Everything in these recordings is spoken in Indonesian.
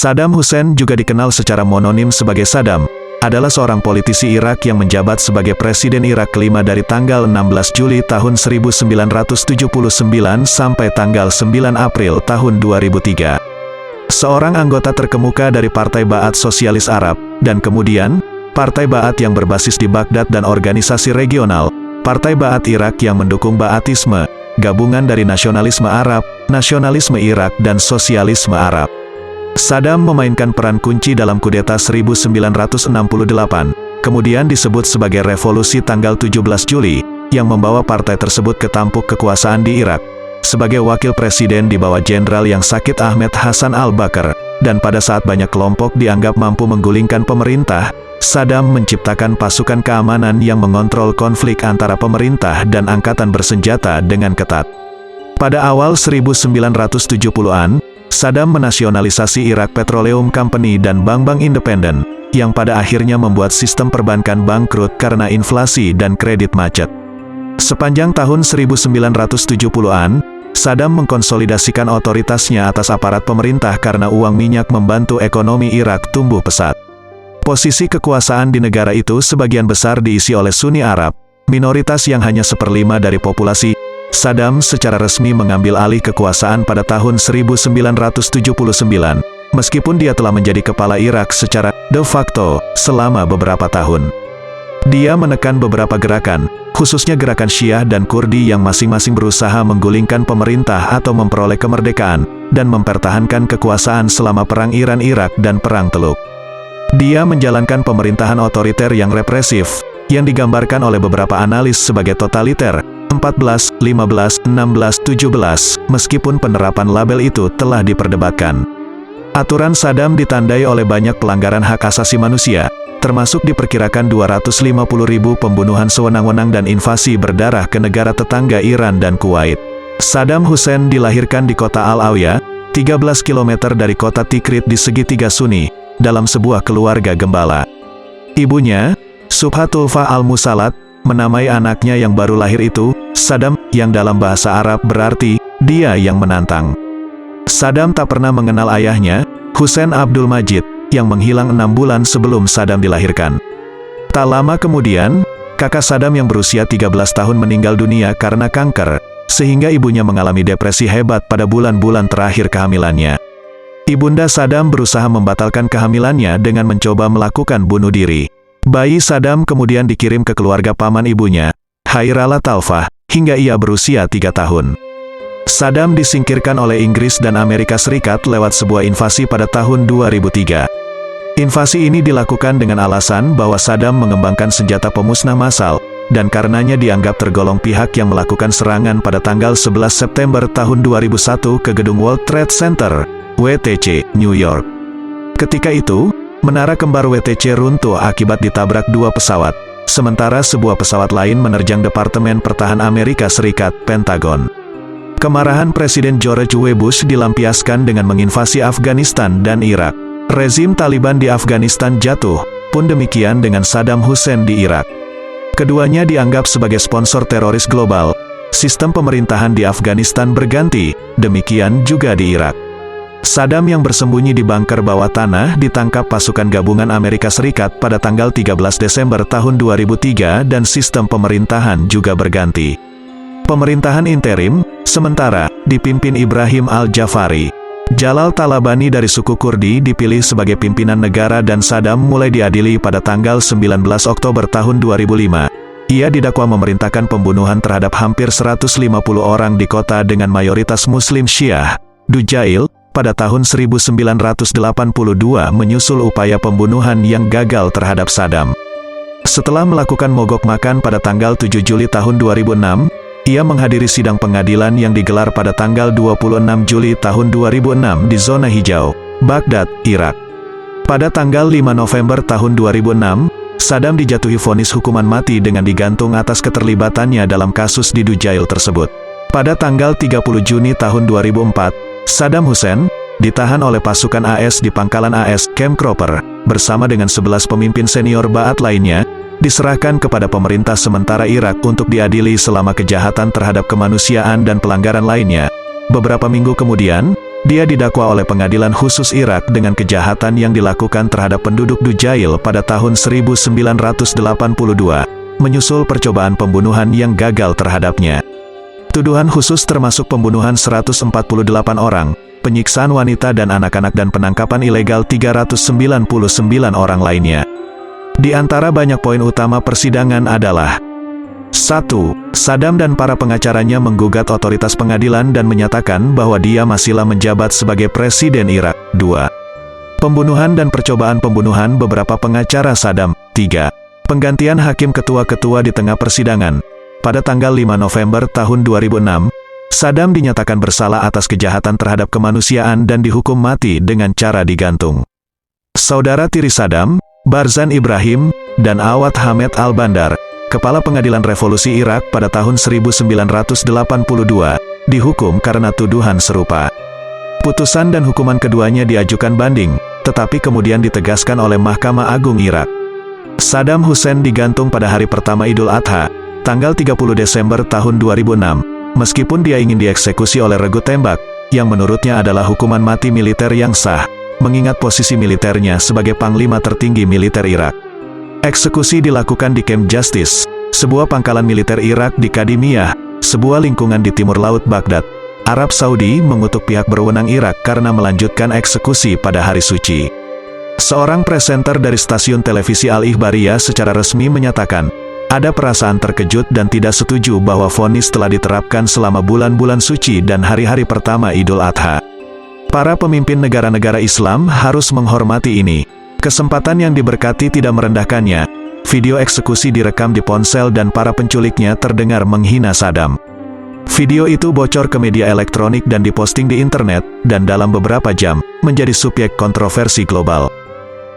Saddam Hussein, juga dikenal secara mononim sebagai Saddam, adalah seorang politisi Irak yang menjabat sebagai Presiden Irak kelima dari tanggal 16 Juli tahun 1979 sampai tanggal 9 April tahun 2003. Seorang anggota terkemuka dari Partai Ba'ath Sosialis Arab, dan kemudian, Partai Ba'ath yang berbasis di Baghdad dan organisasi regional, Partai Ba'ath Irak yang mendukung Ba'athisme, gabungan dari nasionalisme Arab, nasionalisme Irak dan sosialisme Arab. Saddam memainkan peran kunci dalam kudeta 1968, kemudian disebut sebagai Revolusi tanggal 17 Juli, yang membawa partai tersebut ke tampuk kekuasaan di Irak, sebagai wakil presiden di bawah jenderal yang sakit Ahmed Hassan al-Bakr, dan pada saat banyak kelompok dianggap mampu menggulingkan pemerintah, Saddam menciptakan pasukan keamanan yang mengontrol konflik antara pemerintah dan angkatan bersenjata dengan ketat. Pada awal 1970-an, Saddam menasionalisasi Iraq Petroleum Company dan bank-bank independen, yang pada akhirnya membuat sistem perbankan bangkrut karena inflasi dan kredit macet. Sepanjang tahun 1970-an, Saddam mengkonsolidasikan otoritasnya atas aparat pemerintah karena uang minyak membantu ekonomi Irak tumbuh pesat. Posisi kekuasaan di negara itu sebagian besar diisi oleh Sunni Arab, minoritas yang hanya 1/5 dari populasi. Saddam secara resmi mengambil alih kekuasaan pada tahun 1979, meskipun dia telah menjadi kepala Irak secara de facto selama beberapa tahun. Dia menekan beberapa gerakan, khususnya gerakan Syiah dan Kurdi yang masing-masing berusaha menggulingkan pemerintah atau memperoleh kemerdekaan, dan mempertahankan kekuasaan selama Perang Iran-Irak dan Perang Teluk. Dia menjalankan pemerintahan otoriter yang represif, yang digambarkan oleh beberapa analis sebagai totaliter, 14, 15, 16, 17, meskipun penerapan label itu telah diperdebatkan. Aturan Saddam ditandai oleh banyak pelanggaran hak asasi manusia, termasuk diperkirakan 250.000 pembunuhan sewenang-wenang dan invasi berdarah ke negara tetangga Iran dan Kuwait. Saddam Hussein dilahirkan di kota Al-Awiyah, 13 km dari kota Tikrit di segitiga Sunni, dalam sebuah keluarga gembala. Ibunya, Subhatulfa al-Musalat, menamai anaknya yang baru lahir itu, Saddam, yang dalam bahasa Arab berarti, dia yang menantang. Saddam tak pernah mengenal ayahnya, Hussein Abdul Majid, yang menghilang 6 bulan sebelum Saddam dilahirkan. Tak lama kemudian, kakak Saddam yang berusia 13 tahun meninggal dunia karena kanker, sehingga ibunya mengalami depresi hebat pada bulan-bulan terakhir kehamilannya. Ibunda Saddam berusaha membatalkan kehamilannya dengan mencoba melakukan bunuh diri. Bayi Saddam kemudian dikirim ke keluarga paman ibunya, Hairala Talfah, hingga ia berusia 3 tahun. Saddam disingkirkan oleh Inggris dan Amerika Serikat lewat sebuah invasi pada tahun 2003. Invasi ini dilakukan dengan alasan bahwa Saddam mengembangkan senjata pemusnah massal, dan karenanya dianggap tergolong pihak yang melakukan serangan pada tanggal 11 September tahun 2001 ke gedung World Trade Center, WTC, New York. Ketika itu, menara kembar WTC runtuh akibat ditabrak 2 pesawat, sementara sebuah pesawat lain menerjang Departemen Pertahanan Amerika Serikat, Pentagon. Kemarahan Presiden George W. Bush dilampiaskan dengan menginvasi Afghanistan dan Irak. Rezim Taliban di Afghanistan jatuh, pun demikian dengan Saddam Hussein di Irak. Keduanya dianggap sebagai sponsor teroris global. Sistem pemerintahan di Afghanistan berganti, demikian juga di Irak. Saddam yang bersembunyi di bunker bawah tanah ditangkap pasukan gabungan Amerika Serikat pada tanggal 13 Desember tahun 2003 dan sistem pemerintahan juga berganti. Pemerintahan interim, sementara, dipimpin Ibrahim al-Jafari. Jalal Talabani dari suku Kurdi dipilih sebagai pimpinan negara dan Saddam mulai diadili pada tanggal 19 Oktober tahun 2005. Ia didakwa memerintahkan pembunuhan terhadap hampir 150 orang di kota dengan mayoritas Muslim Syiah, Dujail, pada tahun 1982 menyusul upaya pembunuhan yang gagal terhadap Saddam. Setelah melakukan mogok makan pada tanggal 7 Juli tahun 2006, ia menghadiri sidang pengadilan yang digelar pada tanggal 26 Juli tahun 2006 di zona hijau, Baghdad, Irak. Pada tanggal 5 November tahun 2006, Saddam dijatuhi vonis hukuman mati dengan digantung atas keterlibatannya dalam kasus di Dujail tersebut. Pada tanggal 30 Juni tahun 2004, Saddam Hussein ditahan oleh pasukan AS di pangkalan AS Camp Cropper, bersama dengan 11 pemimpin senior Ba'ath lainnya, diserahkan kepada pemerintah sementara Irak untuk diadili selama kejahatan terhadap kemanusiaan dan pelanggaran lainnya. Beberapa minggu kemudian, Dia didakwa oleh pengadilan khusus Irak dengan kejahatan yang dilakukan terhadap penduduk Dujail pada tahun 1982, menyusul percobaan pembunuhan yang gagal terhadapnya. Tuduhan khusus termasuk pembunuhan 148 orang, penyiksaan wanita dan anak-anak dan penangkapan ilegal 399 orang lainnya. Di antara banyak poin utama persidangan adalah 1. Saddam dan para pengacaranya menggugat otoritas pengadilan dan menyatakan bahwa dia masihlah menjabat sebagai Presiden Irak. 2. Pembunuhan dan percobaan pembunuhan beberapa pengacara Saddam. 3. Penggantian hakim ketua-ketua di tengah persidangan. Pada tanggal 5 November tahun 2006, Saddam dinyatakan bersalah atas kejahatan terhadap kemanusiaan dan dihukum mati dengan cara digantung. Saudara tiri Saddam, Barzan Ibrahim, dan Awad Hamed al-Bandar, Kepala Pengadilan Revolusi Irak pada tahun 1982, dihukum karena tuduhan serupa. Putusan dan hukuman keduanya diajukan banding, tetapi kemudian ditegaskan oleh Mahkamah Agung Irak. Saddam Hussein digantung pada hari pertama Idul Adha, tanggal 30 Desember tahun 2006, meskipun dia ingin dieksekusi oleh regu tembak, yang menurutnya adalah hukuman mati militer yang sah, mengingat posisi militernya sebagai panglima tertinggi militer Irak. Eksekusi dilakukan di Camp Justice, sebuah pangkalan militer Irak di Kadimiyah, sebuah lingkungan di timur laut Baghdad. Arab Saudi mengutuk pihak berwenang Irak karena melanjutkan eksekusi pada hari suci. Seorang presenter dari stasiun televisi Al-Ikhbariyah secara resmi menyatakan, ada perasaan terkejut dan tidak setuju bahwa vonis telah diterapkan selama bulan-bulan suci dan hari-hari pertama Idul Adha. Para pemimpin negara-negara Islam harus menghormati ini. Kesempatan yang diberkati tidak merendahkannya. Video eksekusi direkam di ponsel dan para penculiknya terdengar menghina Saddam. Video itu bocor ke media elektronik dan diposting di internet, dan dalam beberapa jam, menjadi subjek kontroversi global.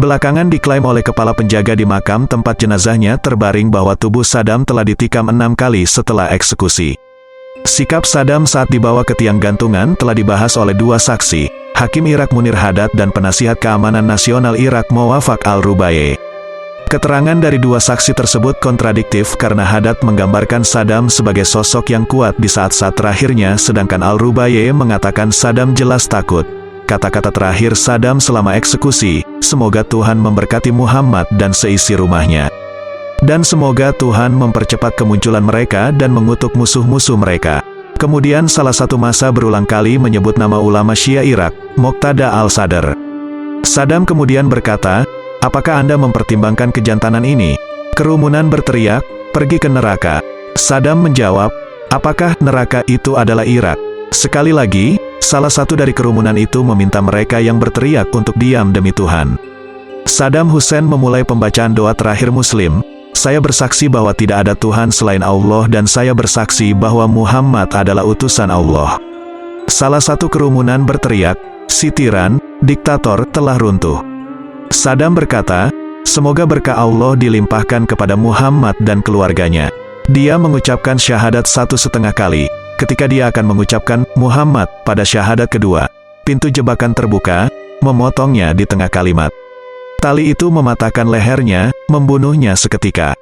Belakangan diklaim oleh kepala penjaga di makam tempat jenazahnya terbaring bahwa tubuh Saddam telah ditikam 6 kali setelah eksekusi. Sikap Saddam saat dibawa ke tiang gantungan telah dibahas oleh dua saksi, Hakim Irak Munir Haddad dan Penasihat Keamanan Nasional Irak Mowafaq al-Rubaiyeh. Keterangan dari dua saksi tersebut kontradiktif karena Haddad menggambarkan Saddam sebagai sosok yang kuat di saat-saat terakhirnya, sedangkan al-Rubaiyeh mengatakan Saddam jelas takut. Kata-kata terakhir Saddam selama eksekusi, semoga Tuhan memberkati Muhammad dan seisi rumahnya. Dan semoga Tuhan mempercepat kemunculan mereka dan mengutuk musuh-musuh mereka. Kemudian salah satu massa berulang kali menyebut nama ulama Syiah Irak, Muqtada al-Sadr. Saddam kemudian berkata, apakah Anda mempertimbangkan kejantanan ini? Kerumunan berteriak, pergi ke neraka. Saddam menjawab, apakah neraka itu adalah Irak? Sekali lagi, salah satu dari kerumunan itu meminta mereka yang berteriak untuk diam demi Tuhan. Saddam Hussein memulai pembacaan doa terakhir Muslim, saya bersaksi bahwa tidak ada Tuhan selain Allah dan saya bersaksi bahwa Muhammad adalah utusan Allah. Salah satu kerumunan berteriak, si tiran, diktator telah runtuh. Saddam berkata, semoga berkah Allah dilimpahkan kepada Muhammad dan keluarganya. Dia mengucapkan syahadat 1,5 kali. Ketika dia akan mengucapkan Muhammad pada syahadat kedua, pintu jebakan terbuka, memotongnya di tengah kalimat. Tali itu mematahkan lehernya, membunuhnya seketika.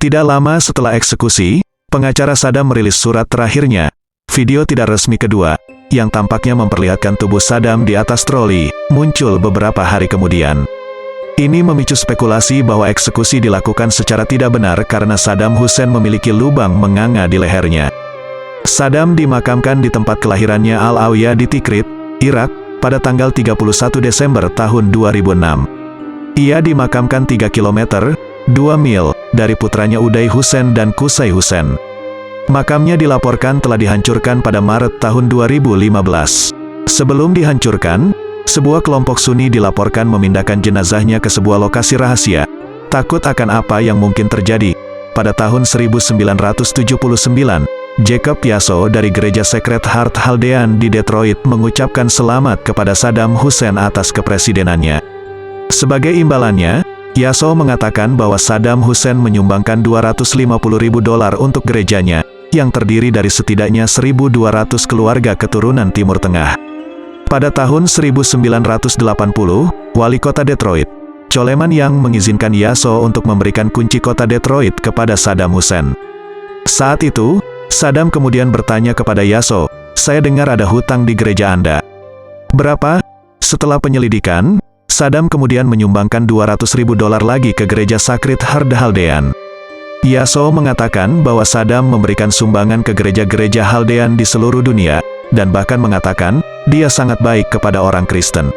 Tidak lama setelah eksekusi, pengacara Saddam merilis surat terakhirnya, video tidak resmi kedua, yang tampaknya memperlihatkan tubuh Saddam di atas troli, muncul beberapa hari kemudian. Ini memicu spekulasi bahwa eksekusi dilakukan secara tidak benar karena Saddam Hussein memiliki lubang menganga di lehernya. Saddam dimakamkan di tempat kelahirannya Al-Awiyah di Tikrit, Irak, pada tanggal 31 Desember tahun 2006. Ia dimakamkan 3 km, 2 mil, dari putranya Uday Hussein dan Qusay Hussein. Makamnya dilaporkan telah dihancurkan pada Maret tahun 2015. Sebelum dihancurkan, sebuah kelompok Sunni dilaporkan memindahkan jenazahnya ke sebuah lokasi rahasia, takut akan apa yang mungkin terjadi. Pada tahun 1979, Jacob Yasso dari Gereja Sacred Heart Haldean di Detroit mengucapkan selamat kepada Saddam Hussein atas kepresidenannya. Sebagai imbalannya, Yasso mengatakan bahwa Saddam Hussein menyumbangkan $250.000 untuk gerejanya, yang terdiri dari setidaknya 1.200 keluarga keturunan Timur Tengah. Pada tahun 1980, wali kota Detroit, Coleman Young mengizinkan Yasso untuk memberikan kunci kota Detroit kepada Saddam Hussein. Saat itu, Saddam kemudian bertanya kepada Yasso, saya dengar ada hutang di gereja Anda. Berapa? Setelah penyelidikan, Saddam kemudian menyumbangkan $200.000 lagi ke gereja Sacred Heart Haldean. Yasso mengatakan bahwa Saddam memberikan sumbangan ke gereja-gereja Haldean di seluruh dunia, dan bahkan mengatakan, dia sangat baik kepada orang Kristen.